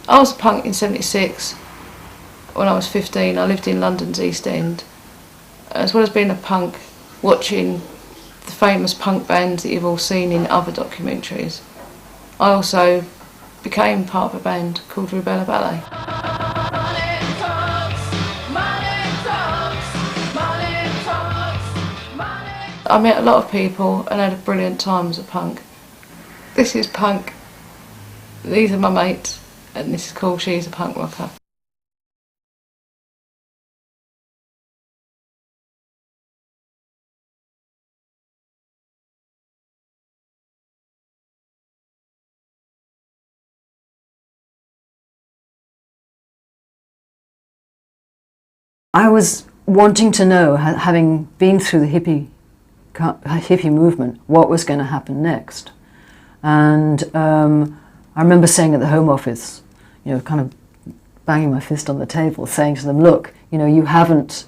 I was a punk in '76. When I was 15, I lived in London's East End. As well as being a punk, watching the famous punk bands that you've all seen in other documentaries, I also became part of a band called Rubella Ballet. I met a lot of people and had a brilliant time as a punk. This is punk, these are my mates, and this is called She's a Punk Rocker. I was wanting to know, having been through the hippie movement, what was going to happen next. And I remember saying at the Home Office, you know, kind of banging my fist on the table, saying to them, look, you know, you haven't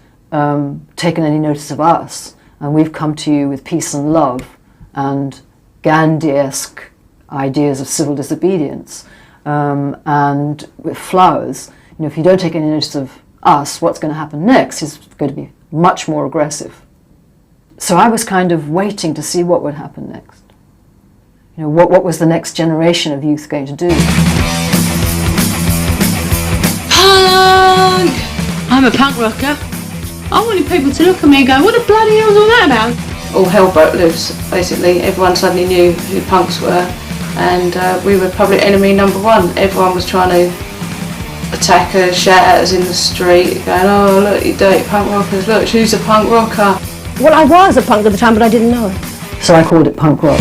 taken any notice of us, and we've come to you with peace and love and Gandhi-esque ideas of civil disobedience, and with flowers. You know, if you don't take any notice of us, what's going to happen next is going to be much more aggressive. So I was kind of waiting to see what would happen next. You know, what was the next generation of youth going to do? Punk! I'm a punk rocker. I wanted people to look at me and go, what the bloody hell is all that about? All hell broke loose, basically. Everyone suddenly knew who punks were, and we were public enemy number one. Everyone was trying to attack us, shout at us in the street, going, oh look, you dirty punk rockers, look, she's a punk rocker. Well, I was a punk at the time, but I didn't know it. So I called it punk rock.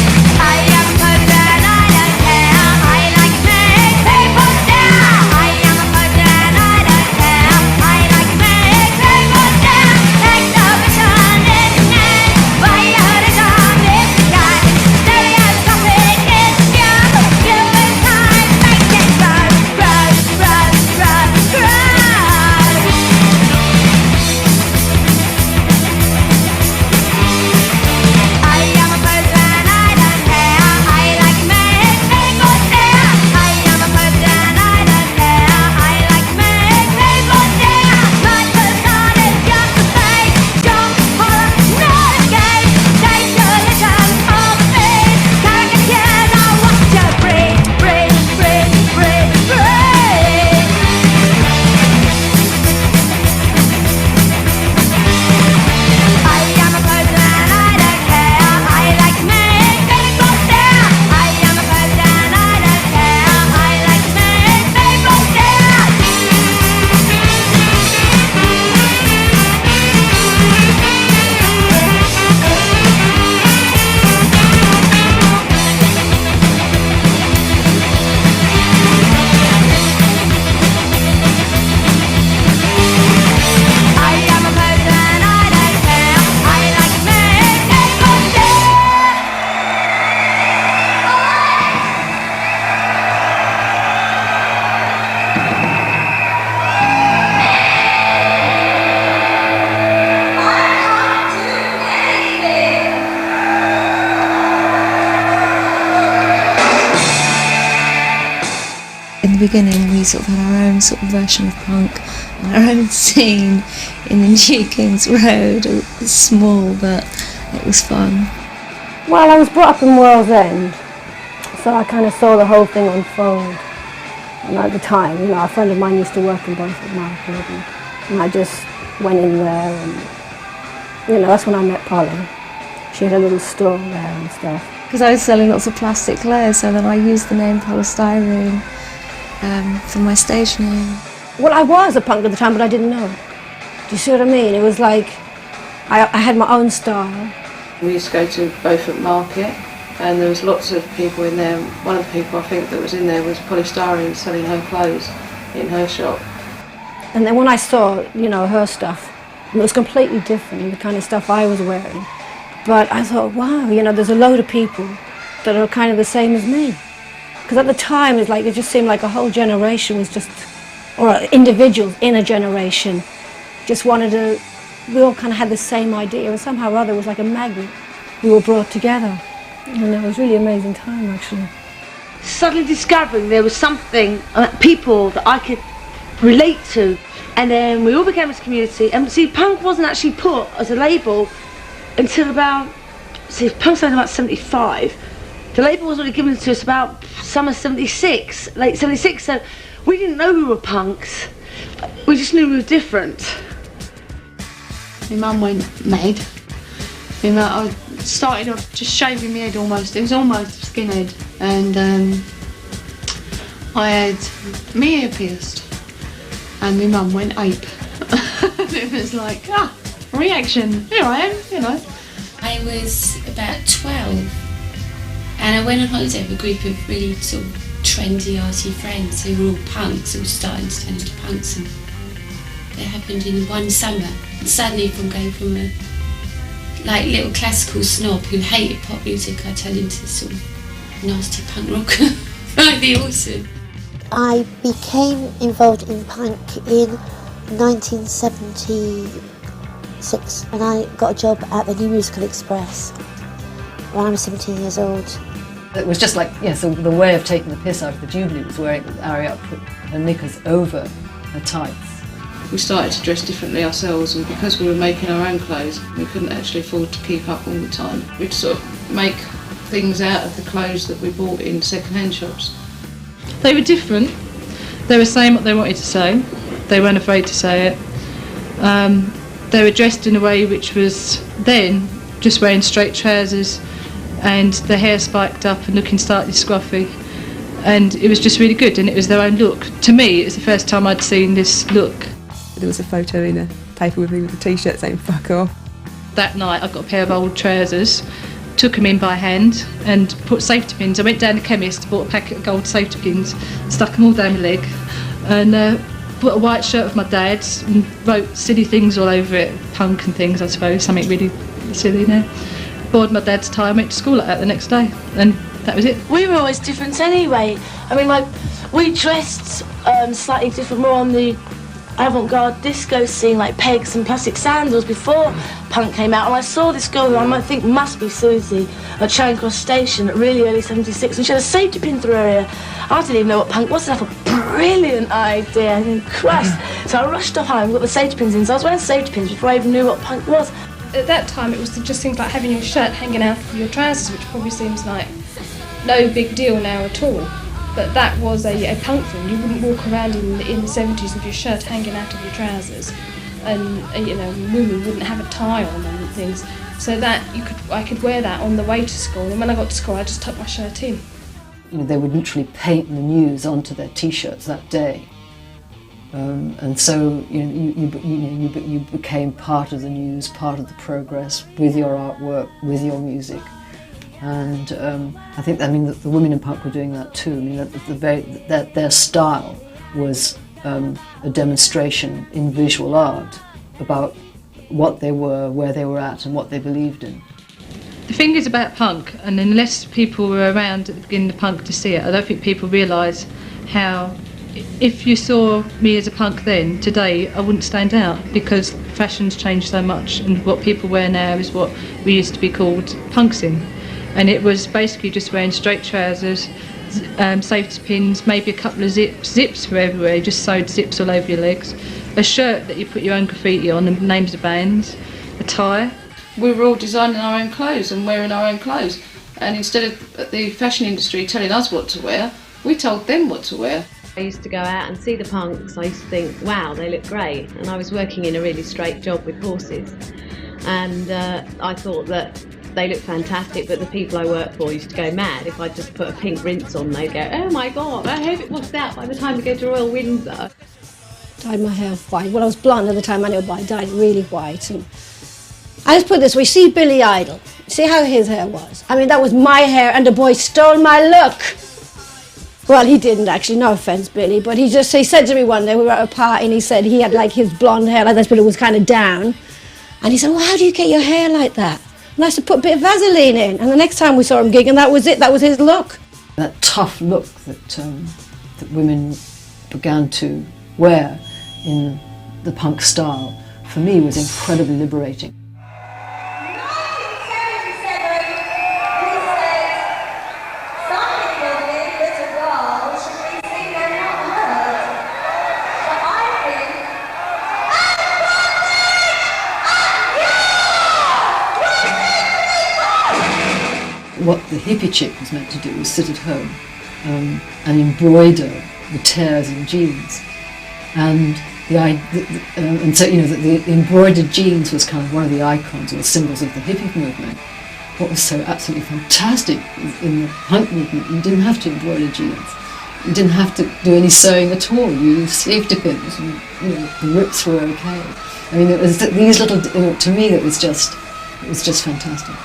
In the beginning we sort of had our own sort of version of punk and our own scene in the New Kings Road. It was small, but it was fun. Well, I was brought up in World's End, so I kind of saw the whole thing unfold. And at the time, you know, a friend of mine used to work in Boyford Market, and I just went in there, and you know, that's when I met Polly. She had a little store there and stuff. Because I was selling lots of plastic clothes, so then I used the name polystyrene for my stage name. Well, I was a punk at the time, but I didn't know it. Do you see what I mean? It was like, I had my own style. We used to go to Beaufort Market, and there was lots of people in there. One of the people I think that was in there was polystyrene selling her clothes in her shop. And then when I saw, you know, her stuff, it was completely different than the kind of stuff I was wearing. But I thought, wow, you know, there's a load of people that are kind of the same as me. Because at the time, it's like, it just seemed like a whole generation was just, or individuals in a generation, just wanted to, we all kind of had the same idea, and somehow or other it was like a magnet. We were brought together, and it was a really amazing time, actually. suddenly discovering there was something, people that I could relate to, and then we all became this community. And see, punk wasn't actually put as a label until about, see, punk started about 75. The label was only given to us about summer 76, late 76, so we didn't know we were punks. We just knew we were different. My mum went mad. I started off just shaving my head almost. It was almost skinhead, and I had my ear pierced, and my mum went ape. It was like, reaction. Here I am, you know. I was about 12, and I went on holiday with a group of really sort of trendy, arty friends who were all punks, all starting to turn into punks, and it happened in one summer. And suddenly, from going from a little classical snob who hated pop music, I turned into this sort of nasty punk rocker. Really awesome. I became involved in punk in 1976 when I got a job at the New Musical Express when I was 17 years old. It was just like, so the way of taking the piss out of the Jubilee was wearing Ariel put her knickers over her tights. We started to dress differently ourselves, and because we were making our own clothes, we couldn't actually afford to keep up all the time. We'd sort of make things out of the clothes that we bought in second-hand shops. They were different. They were saying what they wanted to say. They weren't afraid to say it. They were dressed in a way which was then just wearing straight trousers and the hair spiked up and looking slightly scruffy. And it was just really good, and it was their own look. To me, it was the first time I'd seen this look. There was a photo in a paper with me with a t-shirt saying "fuck off." That night I got a pair of old trousers, took them in by hand and put safety pins. I went down to the chemist, bought a packet of gold safety pins, stuck them all down my leg, and put a white shirt of my dad's and wrote silly things all over it, punk and things I suppose, something really silly now. Bored my dad's tie and went to school like that the next day, and that was it. We were always different anyway. I mean, we dressed slightly different, more on the avant-garde disco scene, like pegs and plastic sandals before punk came out. And I saw this girl who I might think must be Susie at Charing Cross Station at really early 76, and she had a safety pin through her ear. I didn't even know what punk was, and I thought, brilliant idea, and Christ. So I rushed off home, got the safety pins in, so I was wearing safety pins before I even knew what punk was. At that time it was just things like having your shirt hanging out of your trousers, which probably seems like no big deal now at all. But that was a punk thing. You wouldn't walk around in the 70s with your shirt hanging out of your trousers, and women wouldn't have a tie on and things. So that I could wear that on the way to school, and when I got to school I just tucked my shirt in. They would literally paint the news onto their t-shirts that day, and so you became part of the news, part of the progress, with your artwork, with your music. And I think that the women in punk were doing that too. I mean, that their style was a demonstration in visual art about what they were, where they were at, and what they believed in. The thing is about punk, and unless people were around at the beginning of punk to see it, I don't think people realise how, if you saw me as a punk then, today I wouldn't stand out, because fashion's changed so much, and what people wear now is what we used to be called punks in. And it was basically just wearing straight trousers, safety pins, maybe a couple of zips. Zips were everywhere, you just sewed zips all over your legs. A shirt that you put your own graffiti on and names of bands, a tie. We were all designing our own clothes and wearing our own clothes. And instead of the fashion industry telling us what to wear, we told them what to wear. I used to go out and see the punks. I used to think, wow, they look great. And I was working in a really straight job with horses. And I thought that they looked fantastic, but the people I worked for used to go mad. If I just put a pink rinse on, they'd go, oh my God, I hope it washed out by the time we go to Royal Windsor. Dyed my hair white. Well, I was blonde at the time anyway, but I dyed it really white. And I just put it this way, see Billy Idol, see how his hair was? I mean, that was my hair, and the boy stole my look. Well, he didn't actually, no offence, Billy, but he said to me one day, we were at a party, and he said he had like his blonde hair like this, but it was kind of down. And he said, well, how do you get your hair like that? And I said, put a bit of Vaseline in. And the next time we saw him gigging, that was it, that was his look. That tough look that women began to wear in the punk style, for me, was incredibly liberating. what the hippie chick was meant to do was sit at home and embroider the tears in jeans, and so the embroidered jeans was kind of one of the icons or the symbols of the hippie movement. What was so absolutely fantastic in the punk movement, you didn't have to embroider jeans. You didn't have to do any sewing at all. You used safety pins, and the rips were okay. I mean, it was these little. To me, it was just fantastic.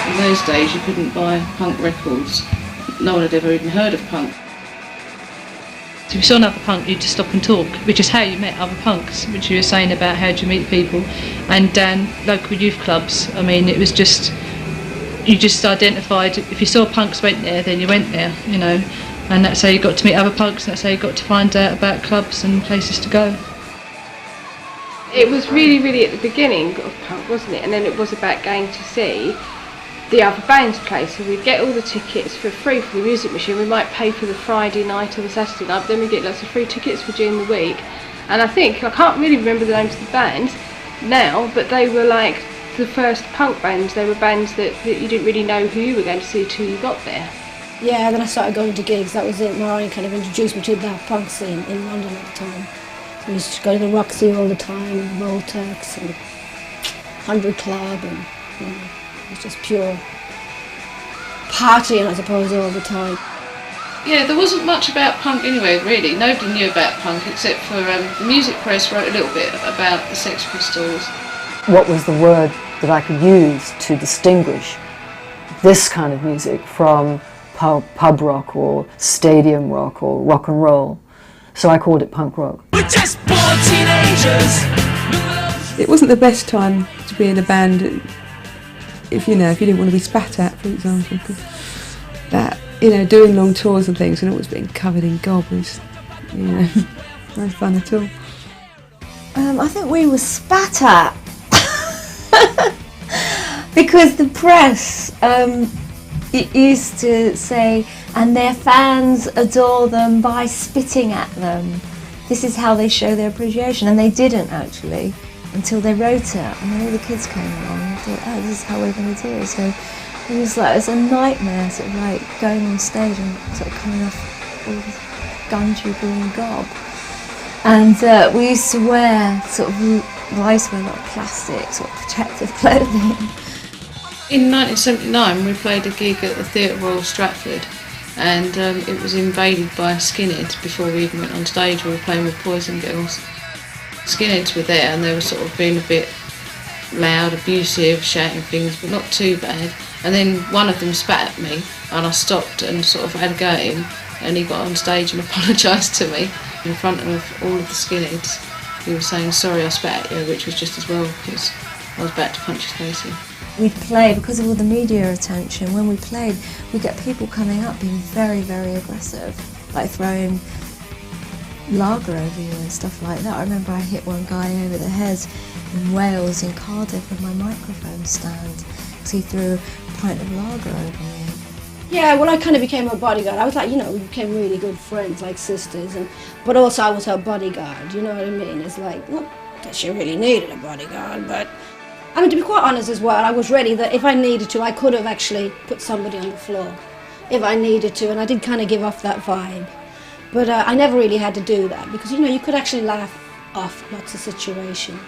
In those days, you couldn't buy punk records. No one had ever even heard of punk. So if you saw another punk, you'd just stop and talk, which is how you met other punks, which you were saying about how do you meet people. And down local youth clubs, I mean, it was just, you just identified, if you saw punks went there, then you went there, and that's how you got to meet other punks, and that's how you got to find out about clubs and places to go. It was really, really at the beginning of punk, wasn't it? And then it was about going to see the other bands play, so we'd get all the tickets for free for the music machine. We might pay for the Friday night or the Saturday night, but then we get lots of free tickets for during the week. And I can't really remember the names of the bands now, but they were like the first punk bands. They were bands that you didn't really know who you were going to see till you got there. Yeah, then I started going to gigs. That was it. Marion kind of introduced me to the punk scene in London at the time. So we used to go to the Roxy all the time, and Voltex and 100 Club, and it was just pure partying, I suppose, all the time. Yeah, there wasn't much about punk anyway, really. Nobody knew about punk except for the music press wrote a little bit about the Sex Pistols. What was the word that I could use to distinguish this kind of music from pub rock or stadium rock or rock and roll? So I called it punk rock. We're just born teenagers. It wasn't the best time to be in a band if you didn't want to be spat at, for example, because that, doing long tours and things and always being covered in gob was, no fun at all. I think we were spat at because the press it used to say, and their fans adore them by spitting at them. This is how they show their appreciation, and they didn't actually until they wrote it, and then all the kids came along and thought, oh, this is how we're going to do it. So it was a nightmare, sort of like going on stage and sort of coming off all this gun-tube and gob. And we used to wear sort of, I used to wear a lot of plastic, sort of protective clothing. In 1979, we played a gig at the Theatre Royal Stratford, and it was invaded by skinheads before we even went on stage. We were playing with Poison Girls. Skinheads were there, and they were sort of being a bit loud, abusive, shouting things, but not too bad. And then one of them spat at me, and I stopped and sort of had a go at him, and he got on stage and apologised to me in front of all of the skinheads. He was saying, sorry I spat at you, which was just as well, because I was about to punch his face in. We'd play, because of all the media attention, when we played, we'd get people coming up being very, very aggressive, like throwing lager over you and stuff like that. I remember I hit one guy over the head in Wales, in Cardiff, with my microphone stand, because he threw a pint of lager over me. Yeah, well, I kind of became her bodyguard. I was like, we became really good friends, like sisters, but also I was her bodyguard, you know what I mean? It's like, not that she really needed a bodyguard, but I mean, to be quite honest as well, I was ready that if I needed to, I could have actually put somebody on the floor if I needed to, and I did kind of give off that vibe. But I never really had to do that because, you could actually laugh off lots of situations.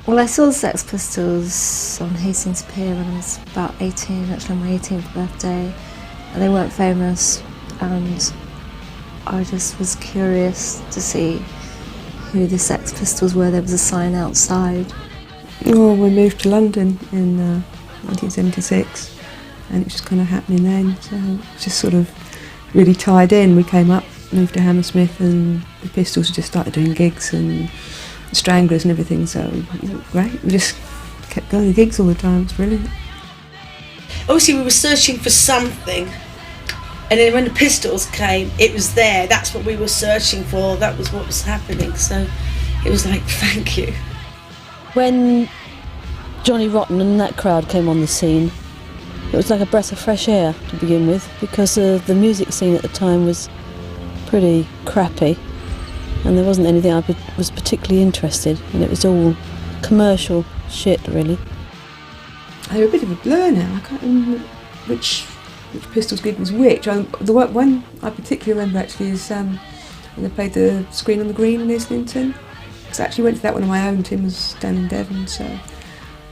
Well, I saw the Sex Pistols on Hastings Pier when I was about 18, actually on my 18th birthday. And they weren't famous, and I just was curious to see who the Sex Pistols were. There was a sign outside. Well, we moved to London in 1976, and it was just kind of happening then, so it just sort of really tied in. We came up, moved to Hammersmith, and the Pistols just started doing gigs and Stranglers and everything, so great. We just kept going to gigs all the time. It was brilliant. Obviously we were searching for something, and then when the Pistols came, it was there. That's what we were searching for. That was what was happening. So it was like, thank you. When Johnny Rotten and that crowd came on the scene, it was like a breath of fresh air to begin with, because the music scene at the time was pretty crappy, and there wasn't anything I was particularly interested in. It was all commercial shit, really. They're a bit of a blur now. I can't remember which Pistols gig was which. The one I particularly remember actually is when they played the Screen on the Green in Islington. Because I actually went to that one on my own. Tim was down in Devon, so,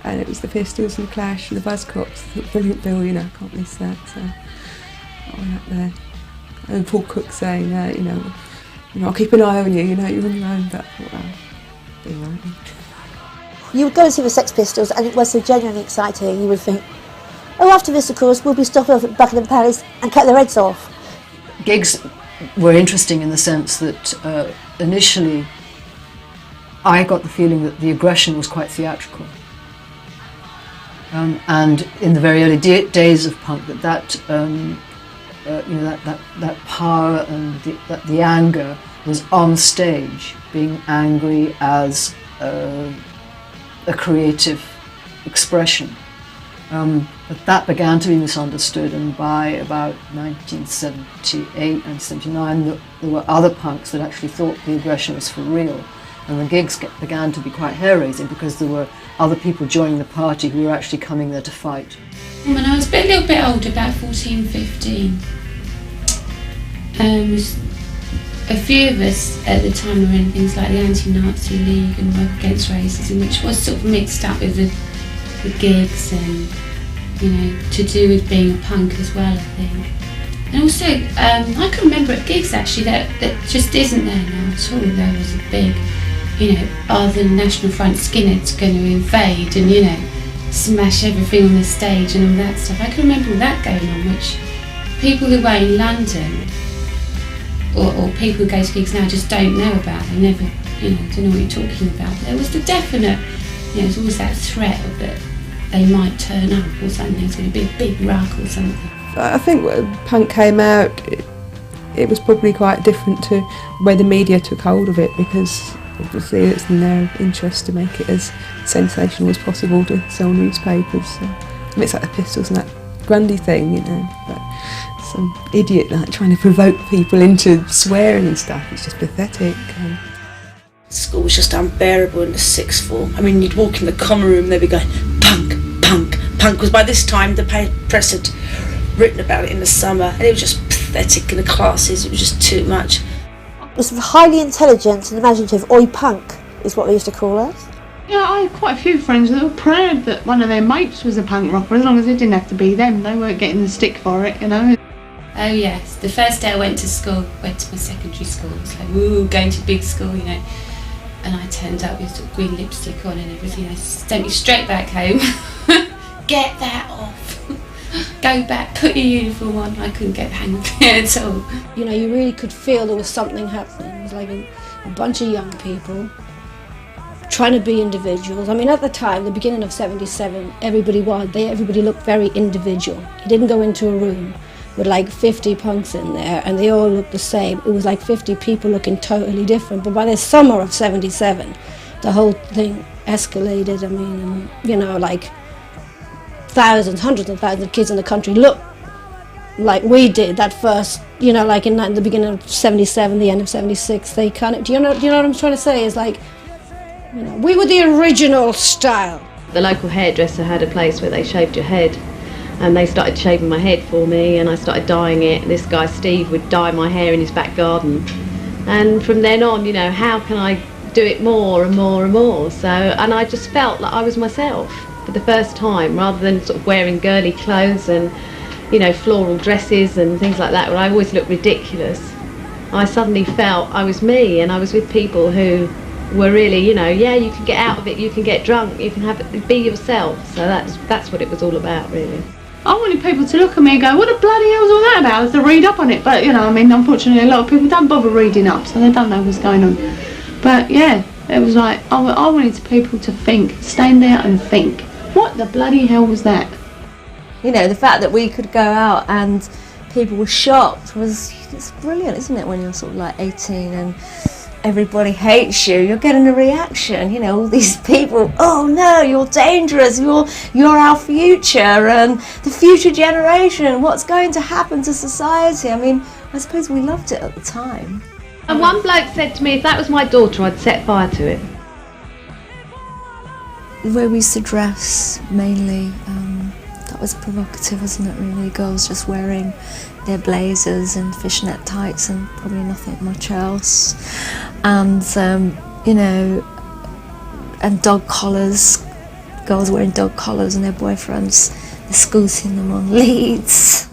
and it was the Pistols and the Clash and the Buzzcocks. I thought, brilliant bill, you know, I can't miss that. So I went up there. And Paul Cook saying, you know, I'll keep an eye on you. You know, you're on your own. But I thought, well, be all right. You would go and see the Sex Pistols and it was so genuinely exciting. You would think, oh, after this, of course, we'll be stopping off at Buckingham Palace and cut their heads off. Gigs were interesting in the sense that initially I got the feeling that the aggression was quite theatrical. And in the very early days of punk, that power and the anger was on stage, being angry as a creative expression. But that began to be misunderstood, and by about 1978 and 79 there were other punks that actually thought the aggression was for real, and the gigs began to be quite hair-raising because there were other people joining the party who were actually coming there to fight. When I was a little bit older, about 14, 15, a few of us at the time were in things like the Anti-Nazi League and Work Against Racism, which was sort of mixed up with the gigs and, you know, to do with being a punk as well, I think. And also, I can remember at gigs actually that just isn't there now at all. There was a big, you know, are the National Front skinheads going to invade and, you know, smash everything on the stage and all that stuff. I can remember all that going on, which people who were in London or people who go to gigs now just don't know about. They never, you know, don't know what you're talking about. But there was the definite, you know, there's always that threat of that they might turn up or something. There's going to be a big ruck or something. I think when punk came out, it was probably quite different to the way the media took hold of it, because obviously it's in their interest to make it as sensational as possible to sell newspapers. So, I mean, it's like the Pistols and that Grundy thing, you know, but some idiot like trying to provoke people into swearing and stuff. It's just pathetic. School was just unbearable in the sixth form. I mean, you'd walk in the common room, they'd be going, punk, punk, punk, because by this time the press had written about it in the summer, and it was just pathetic in the classes. It was just too much. It was highly intelligent and imaginative. Oi punk is what they used to call us. Yeah, I had quite a few friends that were proud that one of their mates was a punk rocker, as long as it didn't have to be them. They weren't getting the stick for it, you know. Oh yes, the first day I went to school, went to my secondary school, it was like, woo, going to big school, you know. And I turned up with sort of green lipstick on and everything. They sent me straight back home. Get that off. Go back, put your uniform on. I couldn't get the hang of it at all. You know, you really could feel there was something happening. It was like a bunch of young people trying to be individuals. I mean, at the time, the beginning of 77, everybody looked very individual. You didn't go into a room with like 50 punks in there and they all looked the same. It was like 50 people looking totally different. But by the summer of 77, the whole thing escalated. I mean, you know, like thousands, hundreds of thousands of kids in the country looked like we did that first, you know, like in the beginning of 77, the end of 76, they kind of, do you know what I'm trying to say? Is like, you know, we were the original style. The local hairdresser had a place where they shaved your head, and they started shaving my head for me, and I started dyeing it. This guy Steve would dye my hair in his back garden, and from then on, you know, how can I do it more and more and more? So, and I just felt like I was myself for the first time, rather than sort of wearing girly clothes and, you know, floral dresses and things like that, where I always looked ridiculous. I suddenly felt I was me, and I was with people who were really, you know, yeah, you can get out of it, you can get drunk, you can be yourself. So that's what it was all about, really. I wanted people to look at me and go, what the bloody hell's all that about? To read up on it. But, you know, I mean, unfortunately, a lot of people don't bother reading up, so they don't know what's going on. But, yeah, it was like, I wanted people to think, stand there and think. what the bloody hell was that? You know, the fact that we could go out and people were shocked it's brilliant, isn't it, when you're sort of like 18 and everybody hates you, you're getting a reaction, you know, all these people, oh no, you're dangerous, you're our future and the future generation, what's going to happen to society? I mean, I suppose we loved it at the time. And one bloke said to me, if that was my daughter, I'd set fire to it. The way we used to dress, mainly, that was provocative, wasn't it, really? Girls just wearing their blazers and fishnet tights and probably nothing much else. And, you know, and dog collars, girls wearing dog collars and their boyfriends escorting them on leads.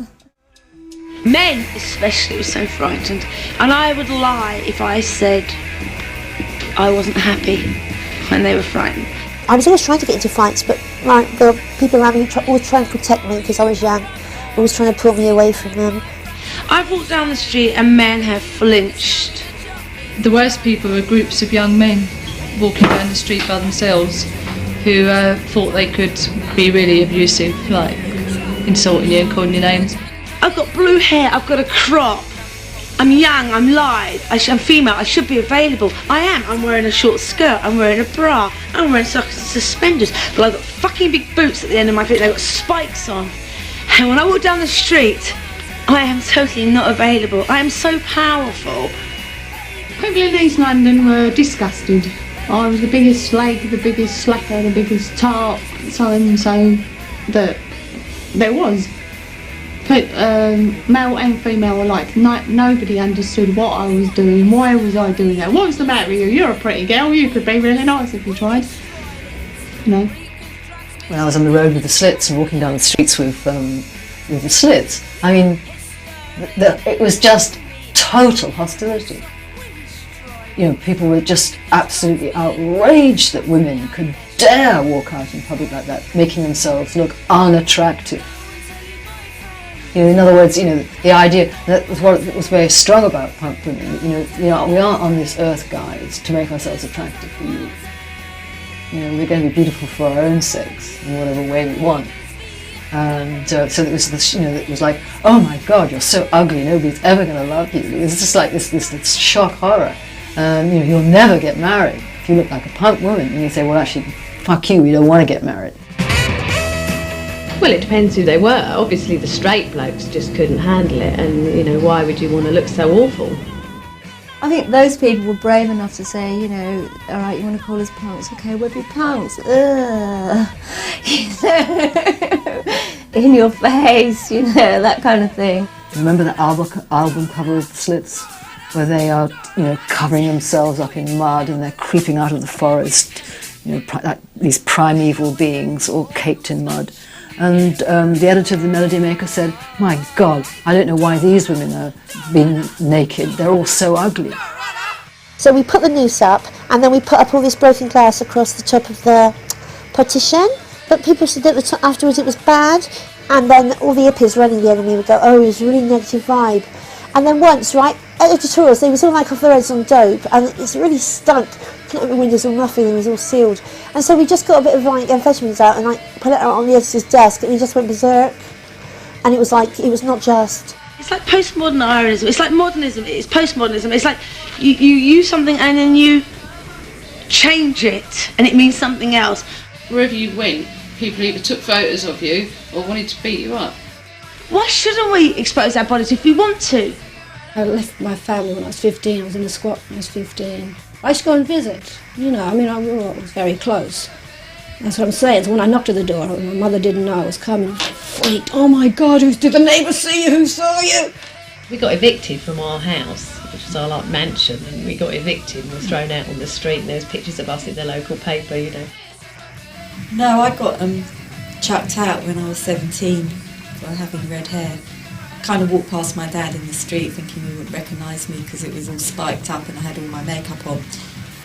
Men especially were so frightened, and I would lie if I said I wasn't happy when they were frightened. I was always trying to get into fights, but the people around me always trying to protect me because I was young, always trying to pull me away from them. I've walked down the street and men have flinched. The worst people were groups of young men walking down the street by themselves who thought they could be really abusive, like insulting you and calling you names. I've got blue hair, I've got a crop. I'm young, I'm lithe, I'm female, I should be available. I am. I'm wearing a short skirt, I'm wearing a bra, I'm wearing socks and suspenders, but I've got fucking big boots at the end of my feet, they've got spikes on. And when I walk down the street, I am totally not available. I am so powerful. People in East London were disgusted. I was the biggest slag, the biggest slacker, the biggest tart, so and so that there was. But male and female alike, nobody understood what I was doing, why was I doing that, what was the matter with you, you're a pretty girl, you could be really nice if you tried, you know. When I was on the road with the slits and walking down the streets with the slits, I mean, it was just total hostility. You know, people were just absolutely outraged that women could dare walk out in public like that, making themselves look unattractive. You know, in other words, you know, the idea that was what was very strong about punk women. You know, we aren't on this earth, guys, to make ourselves attractive for you. You know, we're going to be beautiful for our own sakes in whatever way we want. And so it was this, you know, it was like, oh my God, you're so ugly, nobody's ever going to love you. It was just like this shock horror. You know, you'll never get married if you look like a punk woman. And you say, well, actually, fuck you, we don't want to get married. Well, it depends who they were. Obviously, the straight blokes just couldn't handle it, and, you know, why would you want to look so awful? I think those people were brave enough to say, you know, all right, you want to call us punks? Okay, we'll be punks. Ugh. You know, in your face, you know, that kind of thing. Remember the album cover of the Slits, where they are, you know, covering themselves up in mud and they're creeping out of the forest, you know, these primeval beings all caked in mud. And the editor of the Melody Maker said, my God, I don't know why these women are being naked. They're all so ugly. So we put the noose up, and then we put up all this broken glass across the top of the partition. But people said that afterwards it was bad, and then all the hippies running the enemy would go, oh, it was a really negative vibe. And then once, right, editorials, they was all like off their heads on dope, and it's really stunk. Couldn't open the windows or nothing, and it was all sealed. And so we just got a bit of like amphetamines out and like put it out on the editor's desk, and he just went berserk. And it was like, it was not just. It's like postmodern Irianism. It's like modernism. It's postmodernism. It's like you use something and then you change it, and it means something else. Wherever you went, people either took photos of you or wanted to beat you up. Why shouldn't we expose our bodies if we want to? I left my family when I was 15. I was in the squat when I was 15. I used to go and visit, you know, I mean, I was very close. That's what I'm saying. So when I knocked at the door, my mother didn't know I was coming. Freaked. Oh my God, did the neighbours see you? Who saw you? We got evicted from our house, which was our like mansion, and we got evicted and were thrown out on the street, and there was pictures of us in the local paper, you know. No, I got chucked out when I was 17 for having red hair. Kind of walked past my dad in the street thinking he wouldn't recognise me because it was all spiked up and I had all my makeup on.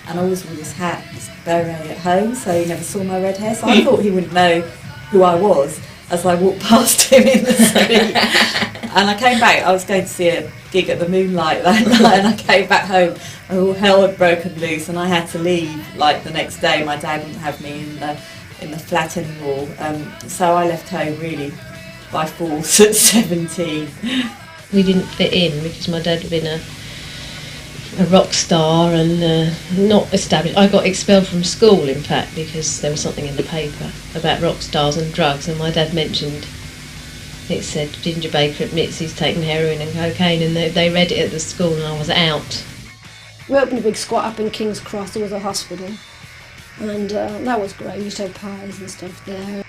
And I always wore this hat, this beret at home, so he never saw my red hair. So I thought he wouldn't know who I was as I walked past him in the street. And I came back, I was going to see a gig at the Moonlight that night, and I came back home and all hell had broken loose and I had to leave like the next day. My dad wouldn't have me in the in the flat anymore. So I left home really by force at 17. We didn't fit in because my dad had been a rock star and not established. I got expelled from school, in fact, because there was something in the paper about rock stars and drugs, and my dad mentioned, it said Ginger Baker admits he's taken heroin and cocaine, and they read it at the school and I was out. We opened a big squat up in King's Cross. There was a hospital, and that was great. We used to have pies and stuff there.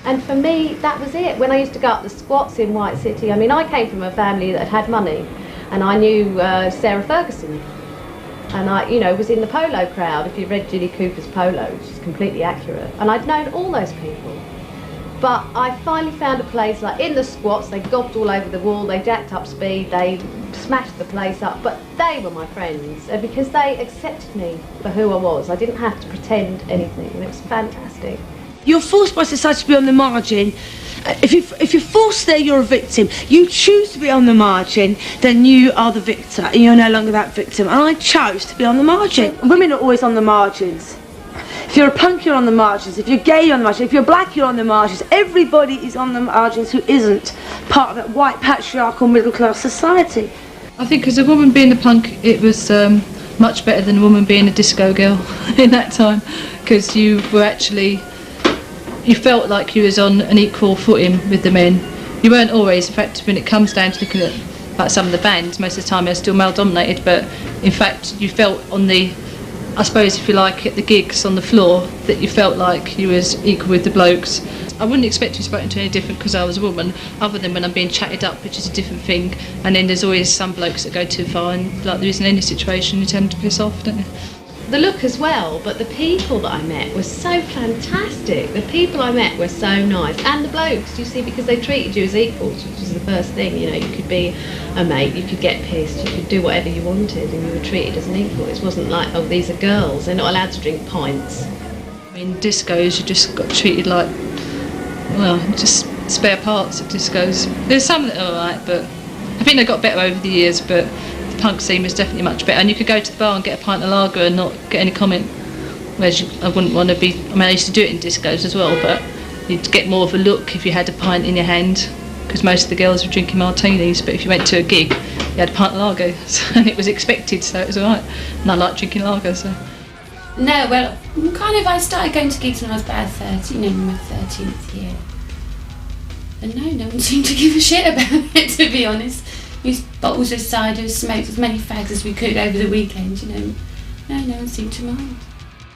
And for me, that was it. When I used to go up the squats in White City, I mean, I came from a family that had money, and I knew Sarah Ferguson, and I, was in the polo crowd. If you read Julie Cooper's Polo, which is completely accurate, and I'd known all those people. But I finally found a place, like in the squats, they gobbed all over the wall, they jacked up speed, they smashed the place up, but they were my friends, because they accepted me for who I was. I didn't have to pretend anything, and it was fantastic. You're forced by society to be on the margin. If you're forced there, you're a victim. You choose to be on the margin, then you are the victor, and you're no longer that victim. And I chose to be on the margin. Women are always on the margins. If you're a punk, you're on the margins. If you're gay, you're on the margins. If you're black, you're on the margins. Everybody is on the margins who isn't part of that white patriarchal middle class society. I think as a woman being a punk, it was much better than a woman being a disco girl in that time, because you were actually, you felt like you was on an equal footing with the men. You weren't always. In fact, when it comes down to looking at like some of the bands, most of the time they're still male dominated, but in fact you felt on the, I suppose if you like, at the gigs on the floor, that you felt like you was equal with the blokes. I wouldn't expect to be spoken to any different because I was a woman, other than when I'm being chatted up, which is a different thing. And then there's always some blokes that go too far, and like there isn't any situation, you tend to piss off, don't you? The look as well, but the people that I met were so fantastic. The people I met were so nice, and the blokes, you see, because they treated you as equals, which was the first thing. You could be a mate, you could get pissed, you could do whatever you wanted, and you were treated as an equal. It wasn't like, oh, these are girls, they're not allowed to drink pints. In discos, you just got treated like, well, just spare parts at discos. There's some that are alright, but I think they got better over the years, but the punk scene was definitely much better, and you could go to the bar and get a pint of lager and not get any comment, whereas I wouldn't want to be, I mean I used to do it in discos as well, but you'd get more of a look if you had a pint in your hand, because most of the girls were drinking martinis, but if you went to a gig you had a pint of lager, and it was expected, so it was alright, and I like drinking lager, so. No, well, I started going to gigs when I was about 13, in my 13th year, and no one seemed to give a shit about it, to be honest. We used bottles of cider, smoked as many fags as we could over the weekend, No one seemed to mind.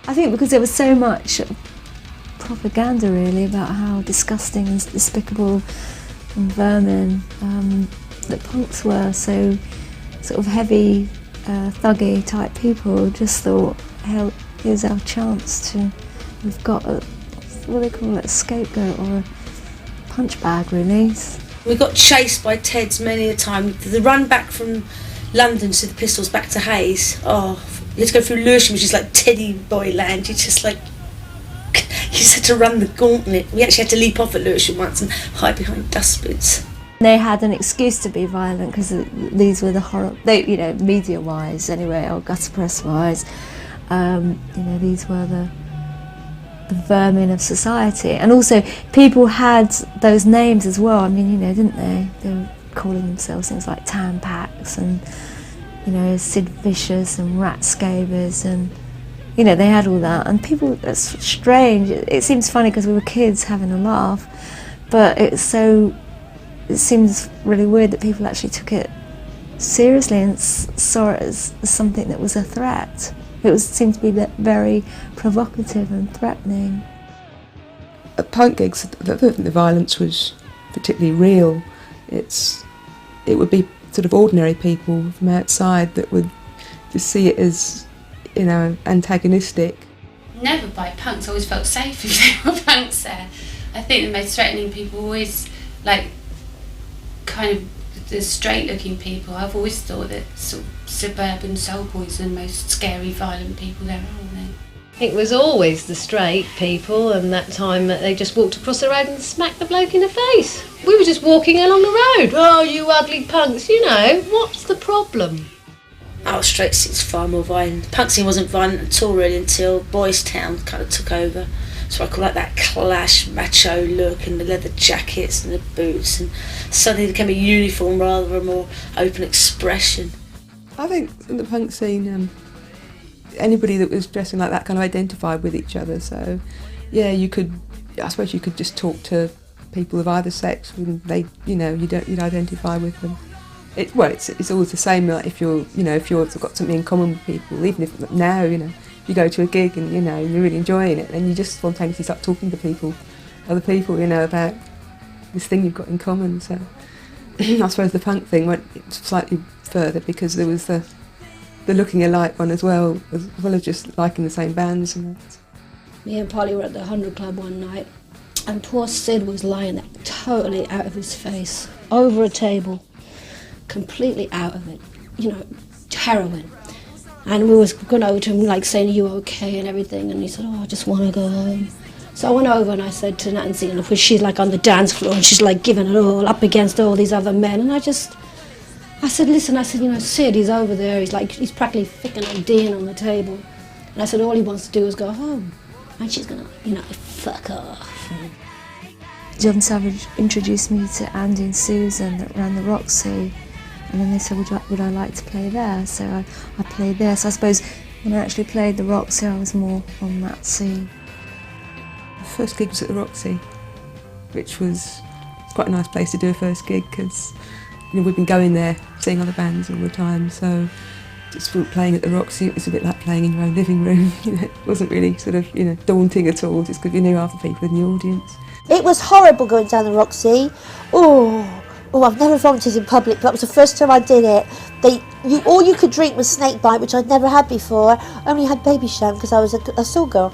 I think because there was so much propaganda really about how disgusting and despicable and vermin that punks were, so sort of heavy, thuggy type people just thought, hell, here's our chance to, we've got a, what do they call it, a scapegoat or a punch bag really. We got chased by Teds many a time. The run back from London to the Pistols back to Hayes, you had to go through Lewisham, which is like teddy boy land. You just like, you just had to run the gauntlet. We actually had to leap off at Lewisham once and hide behind dustbins. They had an excuse to be violent because these were the horror, media-wise anyway, or gutter press-wise, these were the vermin of society. And also people had those names as well, didn't they? They were calling themselves things like Tampax and Sid Vicious and Rat Scabers, and they had all that, and people, that's strange. It seems funny because we were kids having a laugh, but it seems really weird that people actually took it seriously and saw it as something that was a threat. It seemed to be very provocative and threatening. At punk gigs, I think the violence was particularly real. It would be sort of ordinary people from outside that would just see it as, antagonistic. Never by punks. I always felt safe if there were punks there. I think the most threatening people always, kind of the straight-looking people. I've always thought that sort of suburban soul boys are the most scary, violent people there are, aren't they? It was always the straight people, and that time that they just walked across the road and smacked the bloke in the face. We were just walking along the road. Oh, you ugly punks, what's the problem? Our straight scene's far more violent. The punk scene wasn't violent at all really until Boys Town kind of took over. So I call that clash macho look, and the leather jackets and the boots, and suddenly it became a uniform rather than a more open expression. I think in the punk scene, anybody that was dressing like that kind of identified with each other. So, yeah, I suppose you could just talk to people of either sex, and they, you'd identify with them. It's always the same. Like if you've got something in common with people, even if now, if you go to a gig and you're really enjoying it, then you just spontaneously start talking to other people, about this thing you've got in common. So I suppose the punk thing went slightly further because there was the looking alike one as well as just liking the same bands and that. Me and Polly were at the 100 Club one night, and poor Sid was lying there totally out of his face, over a table, completely out of it, heroin. And we was going over to him, like, saying, "Are you okay?" and everything, and he said, "Oh, I just want to go home." So I went over and I said to Nancy, she's like on the dance floor and she's like giving it all up against all these other men, and I said, "Listen," "Sid, he's over there, he's practically ficking ODing on the table." And I said, "All he wants to do is go home." And she's gonna, fuck off. John Savage introduced me to Andy and Susan that ran the Roxy, and then they said, would I like to play there? So I played there. So I suppose when I actually played the Roxy, I was more on that scene. The first gig was at the Roxy, which was quite a nice place to do a first gig because we've been going there, seeing other bands all the time. So just playing at the Roxy, it was a bit like playing in your own living room. It wasn't really sort of daunting at all, just because you knew half the people in the audience. It was horrible going down the Roxy. Oh, I've never vomited in public, but that was the first time I did it. All you could drink was snakebite, which I'd never had before. I only had baby sham because I was a schoolgirl.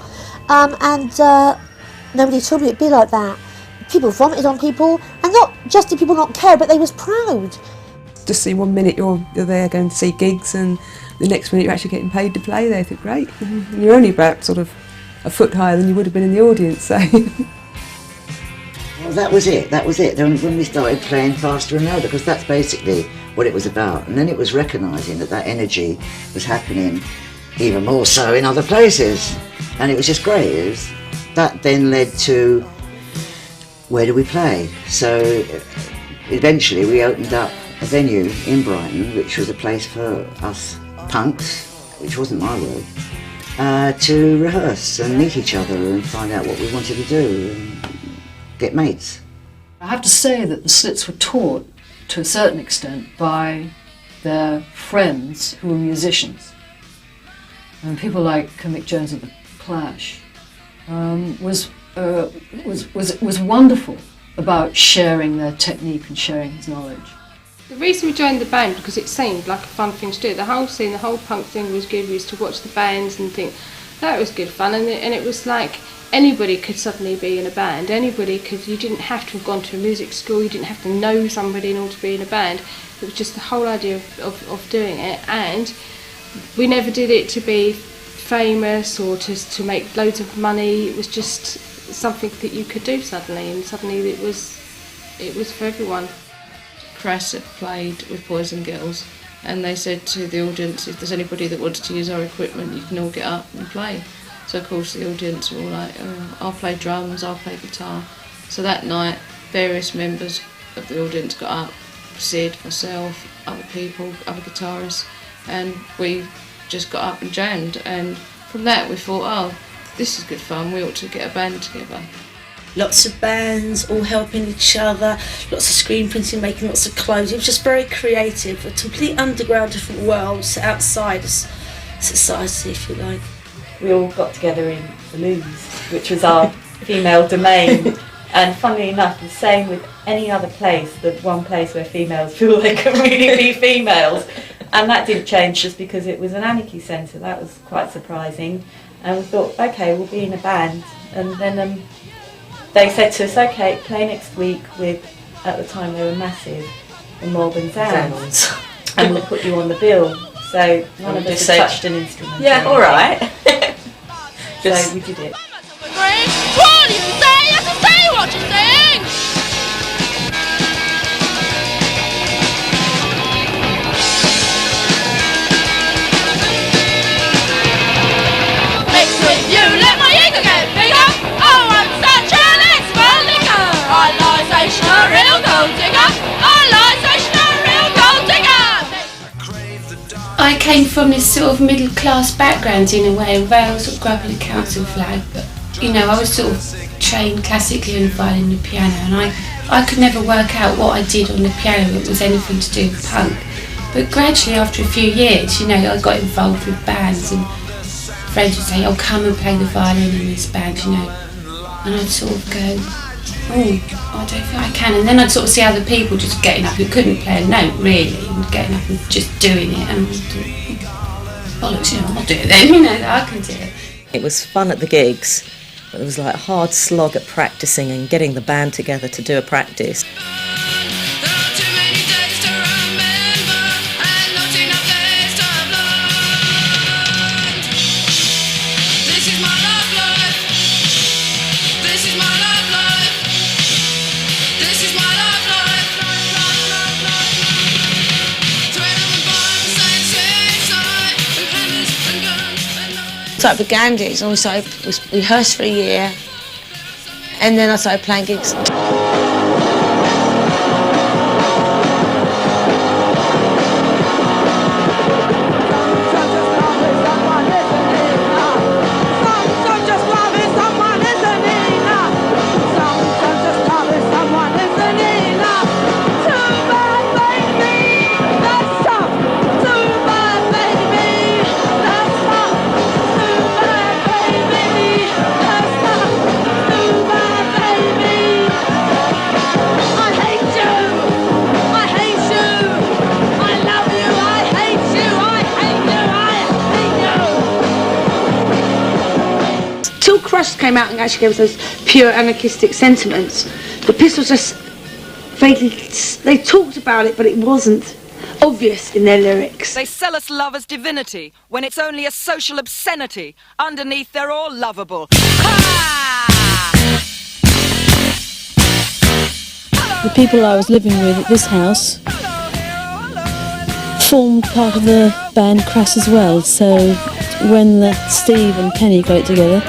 Nobody told me it'd be like that. People vomited on people, and not just did people not care, but they was proud. Just see 1 minute you're there going to see gigs, and the next minute you're actually getting paid to play there. I think, great. And you're only about sort of a foot higher than you would have been in the audience, so. Well, that was it. When we started playing faster and louder, because that's basically what it was about. And then it was recognising that energy was happening even more so in other places. And it was just great. That then led to, where do we play? So eventually we opened up a venue in Brighton, which was a place for us punks, which wasn't my word, to rehearse and meet each other and find out what we wanted to do and get mates. I have to say that the Slits were taught to a certain extent by their friends who were musicians. And people like Mick Jones of the Clash was wonderful about sharing their technique and sharing his knowledge. The reason we joined the band because it seemed like a fun thing to do. The whole scene, the whole punk thing was good. We used to watch the bands and think that was good fun, and it was like anybody could suddenly be in a band. Anybody could. You didn't have to have gone to a music school. You didn't have to know somebody in order to be in a band. It was just the whole idea of doing it, and we never did it to be famous or to make loads of money. It was just something that you could do suddenly, and suddenly it was for everyone. Press had played with Boys and Girls, and they said to the audience, if there's anybody that wants to use our equipment, you can all get up and play. So of course the audience were all like, I'll play drums, I'll play guitar. So that night various members of the audience got up, Sid, myself, other people, other guitarists, and we just got up and jammed, and from that we thought, oh, this is good fun, we ought to get a band together. Lots of bands, all helping each other, lots of screen printing, making lots of clothes. It was just very creative, a complete underground, different world, outside of society, if you like. We all got together in the Loos, which was our female domain. And funnily enough, the same with any other place, the one place where females feel they can really be females. And that didn't change just because it was an anarchy centre. That was quite surprising. And we thought, okay, we'll be in a band. And then they said to us, okay, play next week with, at the time they were massive, the Melbourne Sounds. And we'll put you on the bill. So none of us had touched an instrument. Yeah, all right. So we did it. What do you say? You have to say what you think! Mix with you, let my ego get bigger! came from this sort of middle class background in a way, although I sort of grew up in a council flat, but you know, I was sort of trained classically on the violin and the piano, and I could never work out what I did on the piano that was anything to do with punk. But gradually, after a few years, you know, I got involved with bands, and friends would say, "Oh, come and play the violin in this band," you know, and I'd sort of go, "Oh, I don't think I can," and then I'd sort of see other people just getting up who couldn't play a note really, and getting up and just doing it, and I thought, bollocks, you know, I'll do it then, you know, I can do it. It was fun at the gigs, but it was like a hard slog at practicing and getting the band together to do a practice. So I began gigs, and we rehearsed for a year, and then I started playing gigs. Crush came out and actually gave us those pure anarchistic sentiments. The Pistols just vaguely, they talked about it, but it wasn't obvious in their lyrics. They sell us love as divinity, when it's only a social obscenity. Underneath, they're all lovable. The people I was living with at this house formed part of the band Crass as well, so when Steve and Penny got it together,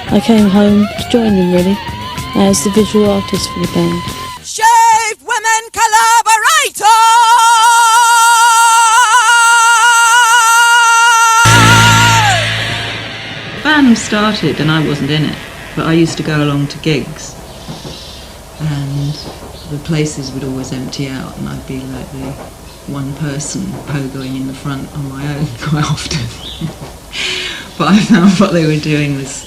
I came home to join them really, as the visual artist for the band. Shaved Women Collaborator! The band started and I wasn't in it, but I used to go along to gigs, and the places would always empty out, and I'd be like the one person pogoing in the front on my own quite often. But I found what they were doing was,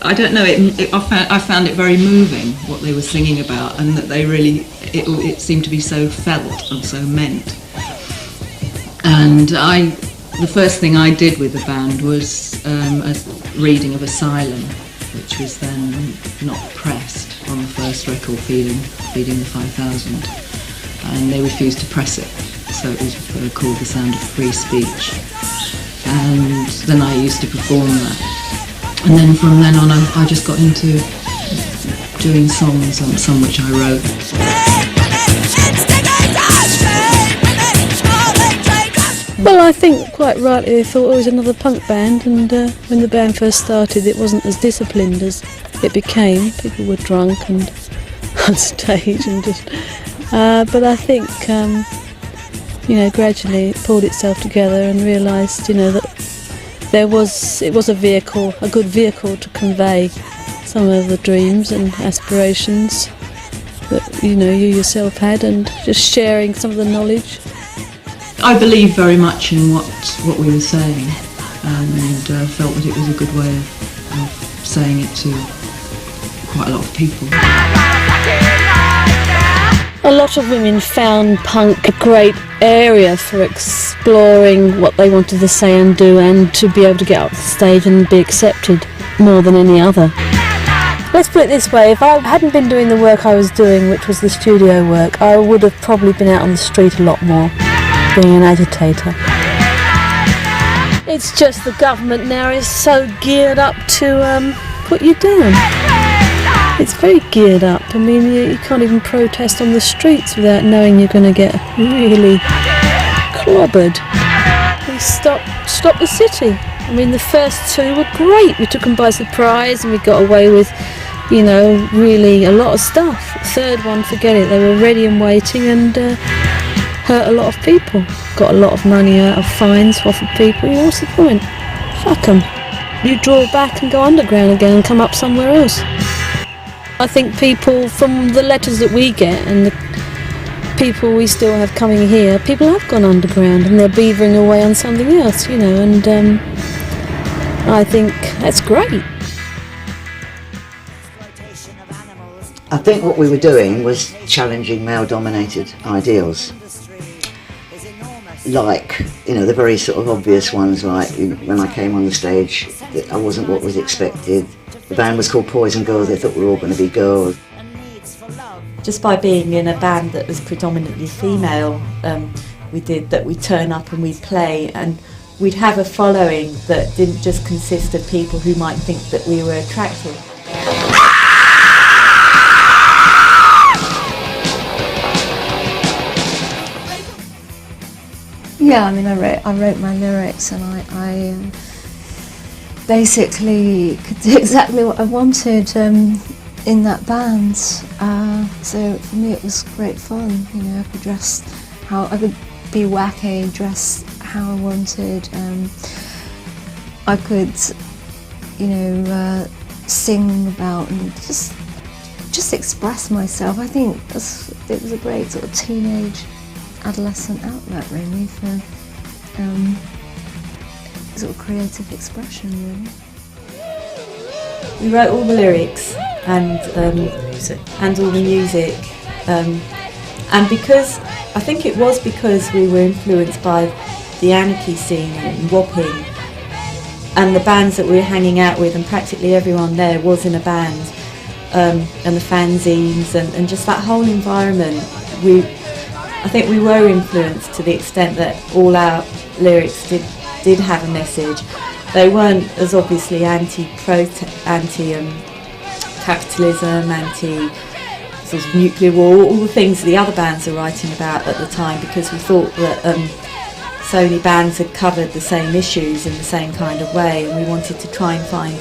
I don't know, I found it very moving what they were singing about, and that they really, it seemed to be so felt and so meant. And the first thing I did with the band was a reading of Asylum, which was then not pressed on the first record, Feeding the 5,000, and they refused to press it, so it was called The Sound of Free Speech. And then I used to perform that. And then from then on, I just got into doing songs, some which I wrote. Well, I think quite rightly they thought it was another punk band, and when the band first started it wasn't as disciplined as it became. People were drunk and on stage and just... but I think, you know, gradually it pulled itself together and realised, you know, that it was a vehicle, a good vehicle to convey some of the dreams and aspirations that, you know, you yourself had, and just sharing some of the knowledge. I believed very much in what we were saying, and felt that it was a good way of saying it to quite a lot of people. A lot of women found punk a great area for exploring what they wanted to say and do, and to be able to get up the stage and be accepted more than any other. Let's put it this way, if I hadn't been doing the work I was doing, which was the studio work, I would have probably been out on the street a lot more, being an agitator. It's just the government now is so geared up to put you down. It's very geared up. I mean, you can't even protest on the streets without knowing you're going to get really clobbered. We stopped the city. I mean, the first two were great. We took them by surprise and we got away with, you know, really a lot of stuff. The third one, forget it. They were ready and waiting and hurt a lot of people. Got a lot of money out of fines off of people. You know, what's the point? Fuck 'em. You draw back and go underground again and come up somewhere else. I think people, from the letters that we get and the people we still have coming here, people have gone underground and they're beavering away on something else, you know, and I think that's great. I think what we were doing was challenging male-dominated ideals. Like, you know, the very sort of obvious ones, like, you know, when I came on the stage, I wasn't what was expected. The band was called Poison Girls, they thought we were all going to be girls. Just by being in a band that was predominantly female, we'd turn up and we'd play, and we'd have a following that didn't just consist of people who might think that we were attractive. Yeah, I mean, I wrote my lyrics, and I basically could do exactly what I wanted in that band. So for me, it was great fun. You know, I could dress how I could be wacky, dress how I wanted. I could, you know, sing about and just express myself. I think it was a great sort of teenage, adolescent outlet, really, for sort of creative expression, really. We wrote all the lyrics and all the music, and because I think it was because we were influenced by the anarchy scene in Wapping and the bands that we were hanging out with, and practically everyone there was in a band, and the fanzines and just that whole environment. I think we were influenced to the extent that all our lyrics did have a message. They weren't as obviously anti-capitalism, anti sort of nuclear war, all the things the other bands are writing about at the time, because we thought that so many bands had covered the same issues in the same kind of way, and we wanted to try and find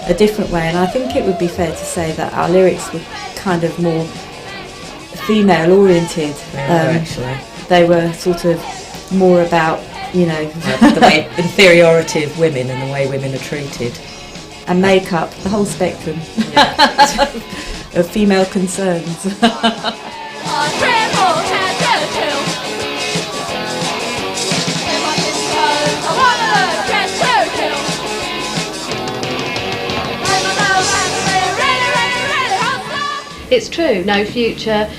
a different way. And I think it would be fair to say that our lyrics were kind of more female oriented. Actually, they were sort of more about, you know, the way inferiority of women and the way women are treated, and makeup, the whole spectrum of female concerns. It's true, no future.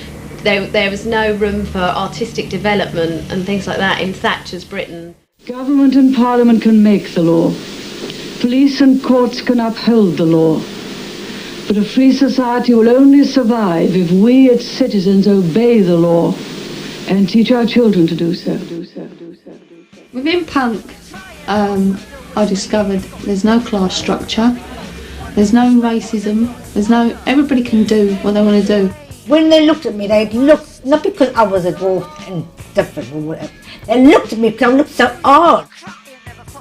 There was no room for artistic development and things like that in Thatcher's Britain. Government and Parliament can make the law. Police and courts can uphold the law. But a free society will only survive if we, its citizens, obey the law and teach our children to do so. Within punk, I discovered there's no class structure, there's no racism, everybody can do what they want to do. When they looked at me, they looked, not because I was a dwarf and different or whatever, they looked at me because I looked so odd.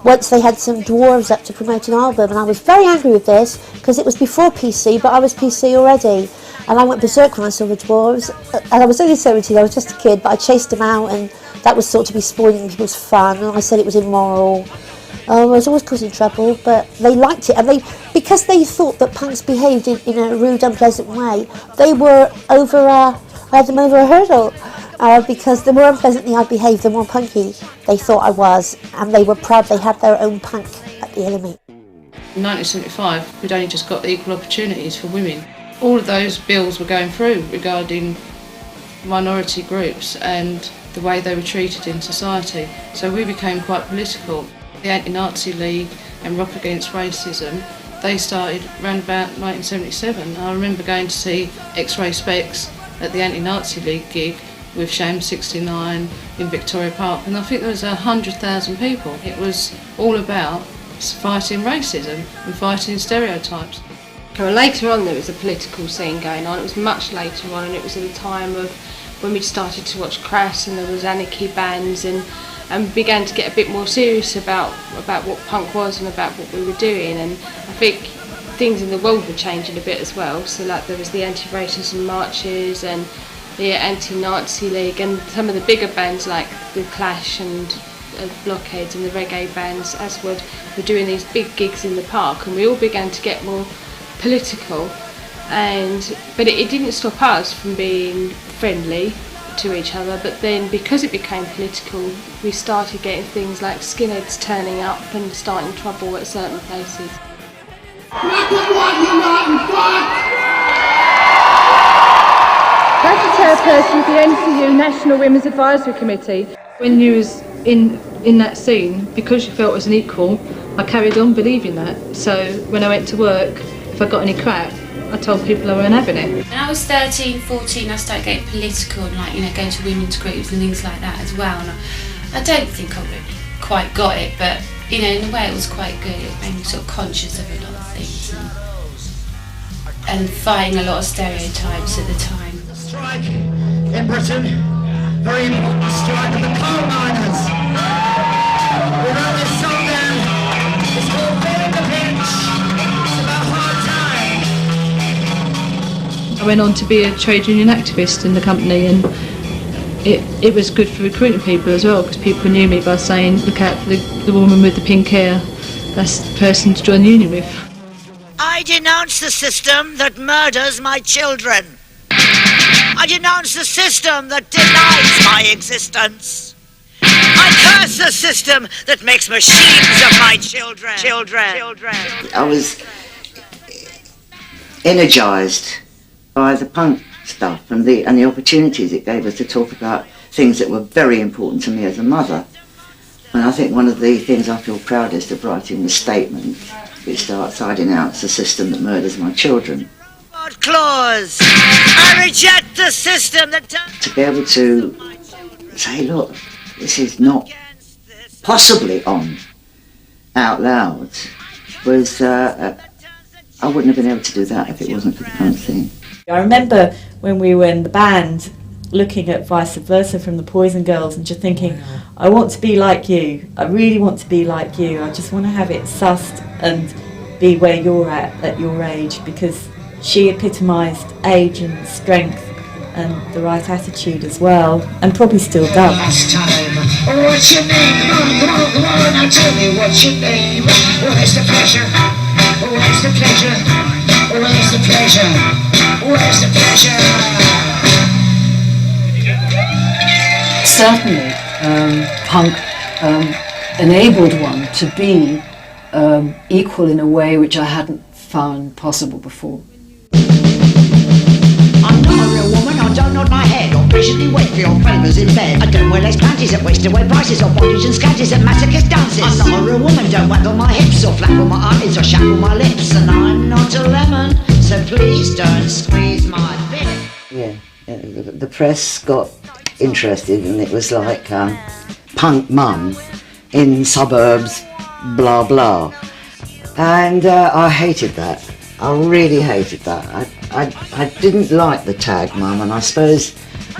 Once they had some dwarves up to promote an album, and I was very angry with this because it was before PC, but I was PC already, and I went berserk when I saw the dwarves. And I was only 17, I was just a kid, but I chased them out, and that was thought to be spoiling people's fun, and I said it was immoral. I was always causing trouble, but they liked it, and because they thought that punks behaved in a rude, unpleasant way, they were I had them over a hurdle, because the more unpleasantly I behaved, the more punky they thought I was, and they were proud they had their own punk at the Enemy. In 1975, we'd only just got equal opportunities for women. All of those bills were going through regarding minority groups and the way they were treated in society, so we became quite political. The Anti-Nazi League and Rock Against Racism, they started around about 1977. I remember going to see X-Ray Specs at the Anti-Nazi League gig with Sham 69 in Victoria Park, and I think there was 100,000 people. It was all about fighting racism and fighting stereotypes. Well, later on there was a political scene going on. It was much later on, and it was at the time of when we started to watch Crass, and there was anarchy bands, and began to get a bit more serious about what punk was and about what we were doing. And I think things in the world were changing a bit as well. So like there was the anti-racism marches, and the Anti-Nazi League, and some of the bigger bands like the Clash and Blockheads and the reggae bands, Aswad, were doing these big gigs in the park, and we all began to get more political. But it didn't stop us from being friendly to each other, but then because it became political, we started getting things like skinheads turning up and starting trouble at certain places. That's the chairperson of the NCU National Women's Advisory Committee. When you was in that scene, because you felt as an equal, I carried on believing that. So when I went to work, if I got any crap, I told people I weren't having it. When I was 13, 14, I started getting political and going to women's groups and things like that as well. And I don't think I really quite got it, but in a way it was quite good. It made me sort of conscious of a lot of things and fighting a lot of stereotypes at the time. Strike in Britain, very important strike of the coal miners. We wrote this song down. It's called Feeling the Pinch. It's about hard times. I went on to be a trade union activist in the company, and it was good for recruiting people as well, because people knew me by saying, look out for the woman with the pink hair, that's the person to join the union with. I denounce the system that murders my children. I denounce the system that denies my existence. I curse the system that makes machines of my children. I was energised by the punk stuff and the opportunities it gave us to talk about things that were very important to me as a mother. And I think one of the things I feel proudest of writing was Statement, which starts, I denounce the system that murders my children. Clause. I reject the system that To be able to say, look, this is not possibly on out loud, was, I wouldn't have been able to do that if it wasn't for the punk scene. I remember when we were in the band looking at Vice Versa from the Poison Girls and just thinking, I want to be like you, I really want to be like you, I just want to have it sussed and be where you're at your age, because she epitomised age and strength and the right attitude as well, and probably still does. Last time. What's your name? Come on, now tell me what's your name. Where's the pleasure? Where's the pleasure? Where's the pleasure? Where's the pleasure? Certainly, punk enabled one to be equal in a way which I hadn't found possible before. I'm not a real woman, I don't nod my head or visually wait for your favours in bed. I don't wear lace panties at wasted away prices or bondage and scanties at masochist dances. I'm not a real woman, don't waggle my hips or flapple my eyelids or shackle my lips. And I'm not a lemon, so please don't squeeze my bit. Yeah, the press got interested, and it was like punk mum in suburbs, blah blah. And I hated that. I really hated that. I didn't like the tag mum, and I suppose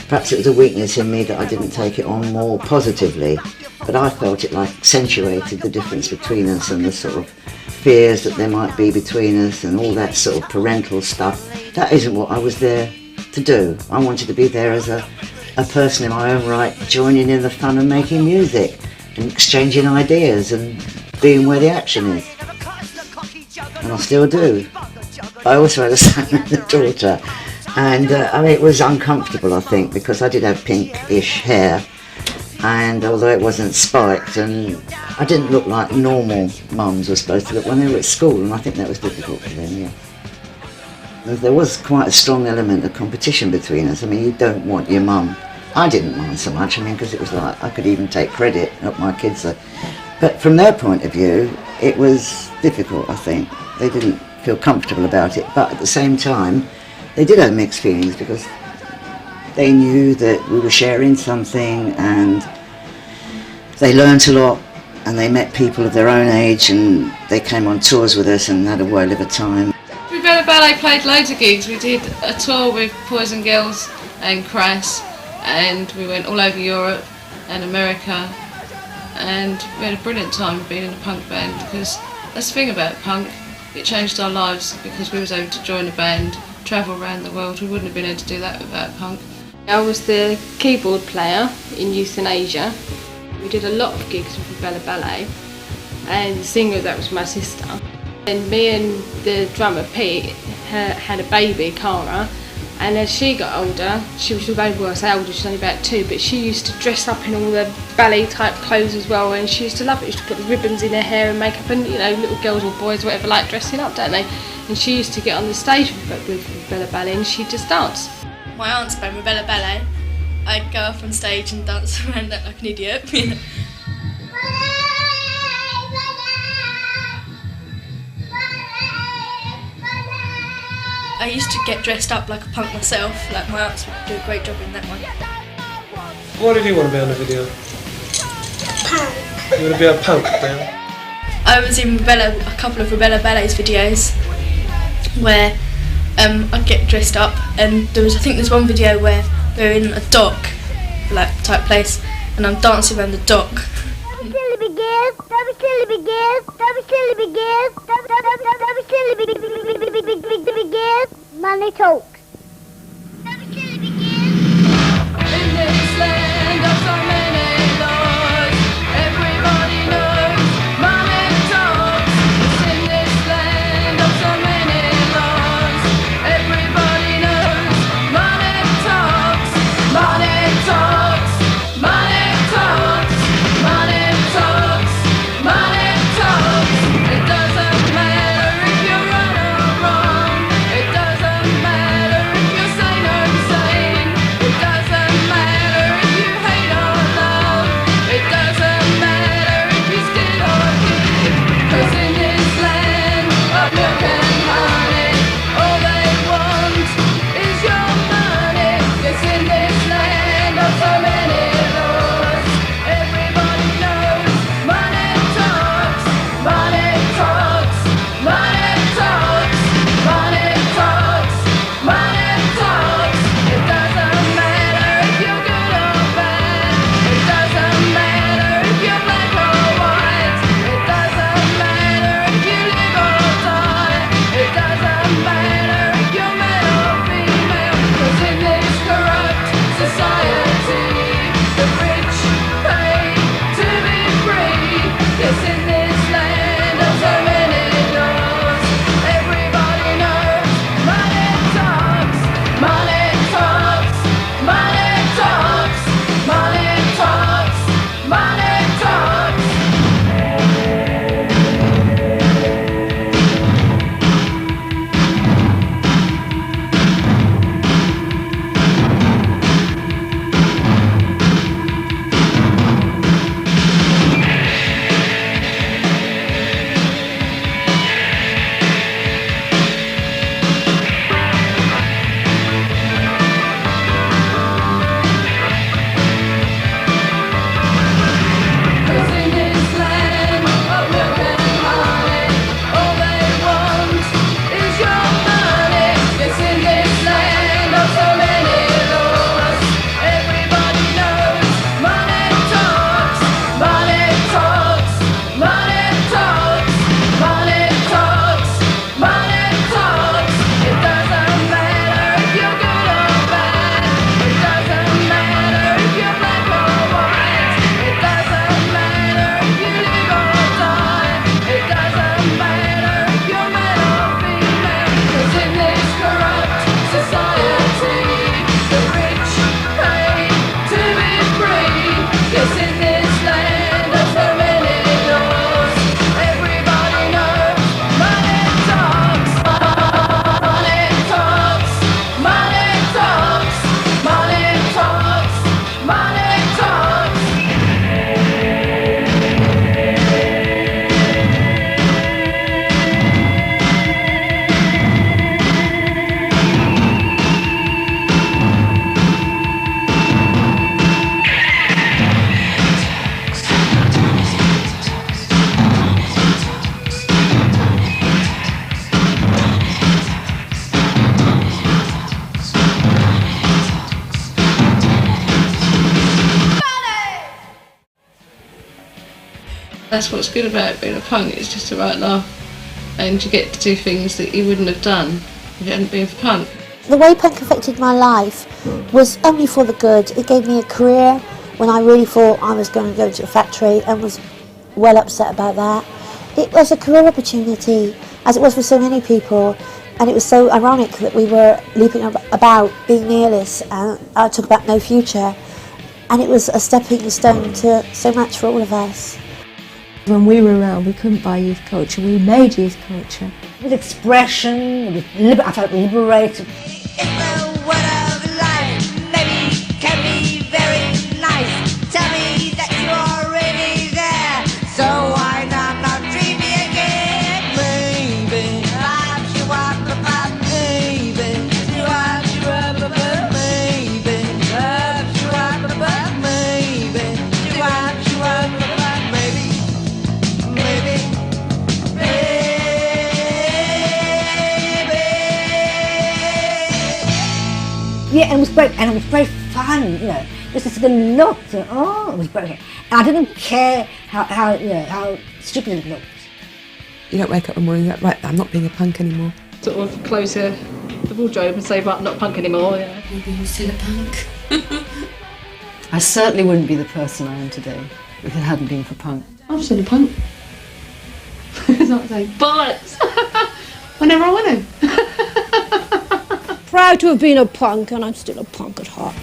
perhaps it was a weakness in me that I didn't take it on more positively, but I felt it like accentuated the difference between us and the sort of fears that there might be between us and all that sort of parental stuff. That isn't what I was there to do. I wanted to be there as a person in my own right, joining in the fun and making music and exchanging ideas and being where the action is. And I still do. I also had a son and a daughter, and I mean, it was uncomfortable, I think, because I did have pink-ish hair, and although it wasn't spiked, and I didn't look like normal mums were supposed to look when they were at school, and I think that was difficult for them, yeah. There was quite a strong element of competition between us. I mean, you don't want your mum. I didn't mind so much, I mean, because it was like, I could even take credit, not my kids. But from their point of view, it was difficult, I think. They didn't feel comfortable about it, but at the same time, they did have mixed feelings because they knew that we were sharing something, and they learnt a lot, and they met people of their own age, and they came on tours with us and had a whale of a time. Ribera Ballet played loads of gigs. We did a tour with Poison Girls and Crass, and we went all over Europe and America, and we had a brilliant time being in a punk band, because that's the thing about punk, it changed our lives because we was able to join a band, travel around the world. We wouldn't have been able to do that without punk. I was the keyboard player in Euthanasia. We did a lot of gigs with the Bella Ballet, and the singer that was my sister. And me and the drummer Pete had a baby, Cara, and as she got older, she was older, well I say older, she was only about 2, but she used to dress up in all the ballet type clothes as well, and she used to love it. She used to put the ribbons in her hair and makeup, and you know, little girls or boys, whatever, like dressing up, don't they? And she used to get on the stage with Bella Ballet and she'd just dance. My aunt's band, Bella Ballet, I'd go up on stage and dance around like an idiot, you know. I used to get dressed up like a punk myself, like my aunts would do a great job in that one. What did you want to be on the video? Punk. You want to be a punk now? I was in a couple of Bella Ballet's videos where I'd get dressed up, and I think there's one video where we're in a dock, like type place, and I'm dancing around the dock. Money talk. In this land of so many laws, everybody knows money talks. In this land of so many laws, everybody knows money talks. Money talks. Money talks. Money talks. Money talks. It doesn't matter if you're right or wrong. It doesn't matter if you say no saying. It doesn't matter if you hate or love. It doesn't matter if you steal or give. 'Cause in this land of milk and honey, all they want is your money. Yes, in this land of so many laws, everybody knows money talks. Money talks. Money talks. Money talks. Money talks. It doesn't matter if you're good or bad. It doesn't matter if you're black or white. It doesn't matter if you live or die. It doesn't matter if you're male or female. 'Cause in this corrupt society, the rich pay to be free. Yes, in this land of so many laws, everybody knows money talks. Money talks. Money talks. Money talks. Money talks. Cause in this land of milk and honey, all they want is your money. Yes, in this land of so many laws, everybody knows money talks. Money talks. Money talks. Money talks. Money talks. It doesn't matter if you're good or bad. It doesn't matter if you're black or white. It doesn't matter if you live or die. It doesn't matter if you're male or female. 'Cause in this corrupt society, the rich pay to be free. Yes, in this land of so many laws, everybody knows money talks. Money talks. Money talks. Money talks. Money talks. That's what's good about being a punk, it's just a right laugh. And you get to do things that you wouldn't have done if it hadn't been for punk. The way punk affected my life was only for the good. It gave me a career when I really thought I was going to go to a factory and was well upset about that. It was a career opportunity, as it was for so many people, and it was so ironic that we were leaping about being nihilists and I talk about no future, and it was a stepping stone to so much for all of us. When we were around, we couldn't buy youth culture. We made youth culture. With expression, I felt liberated. Tell me that you are really there, so why not dream me again? Maybe you are the fun, maybe you are the fun, maybe you are the fun, maybe you are the fun, maybe, maybe, Yeah, and it was great, and it was very fun, you know. This is going to look, oh, it was brilliant. And I didn't care how stupid it looked. You don't wake up in the morning and go, right, I'm not being a punk anymore. Sort of close the wardrobe and say, right, I'm not a punk anymore. Yeah. Maybe you're still a punk. I certainly wouldn't be the person I am today if it hadn't been for punk. I'm still a punk. It's not saying bollocks. Whenever I want to. Proud to have been a punk, and I'm still a punk at heart.